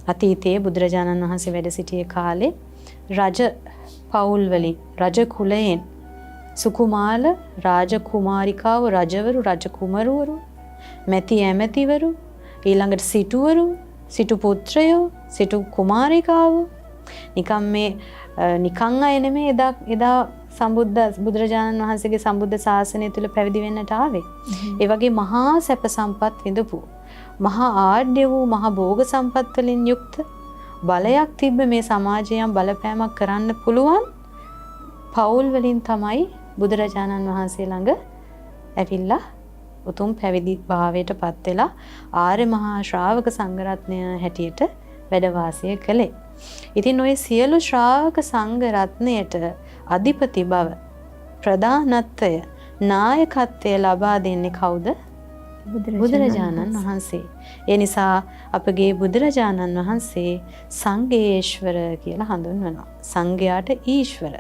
අතීතයේ බුදුරජාණන් වහන්සේ වැඩ සිටියේ කාලේ රජ පවුල් වලින් රජ කුලයෙන් සුකුමාල රාජකුමාරිකාව රජවරු රජකුමරුවරු මැති ඇමතිවරු ඊළඟට සිටුවරු සිටු පුත්‍රයෝ සිටු කුමාරිකාවෝ නිකන් අය නෙමෙයි එදා බුදුරජාණන් වහන්සේගේ සම්බුද්ධ ශාසනය තුල පැවිදි වෙන්නට ආවේ. ඒ වගේ මහා සැප සම්පත් විඳපු මහා ආඩ්‍ය වූ මහා භෝග සම්පත් වලින් යුක්ත බලයක් තිබ්බ මේ සමාජයෙන් බලපෑමක් කරන්න පුළුවන් පවුල් වලින් තමයි බුදුරජාණන් වහන්සේ ළඟ ඇවිල්ලා උතුම් පැවිදි භාවයට පත් වෙලා ආර්ය මහා ශ්‍රාවක සංඝරත්නය හැටියට වැඩ වාසය කළේ. ඉතින් ওই සියලු ශ්‍රාවක සංඝ රත්නයට අධිපති බව ප්‍රධානත්වය නායකත්වය ලබා දෙන්නේ කවුද? බුදුරජාණන් වහන්සේ. ඒ නිසා අපගේ බුදුරජාණන් වහන්සේ සංඝේශ්වර කියලා හඳුන්වනවා. සංඝයාට ඊශ්වර.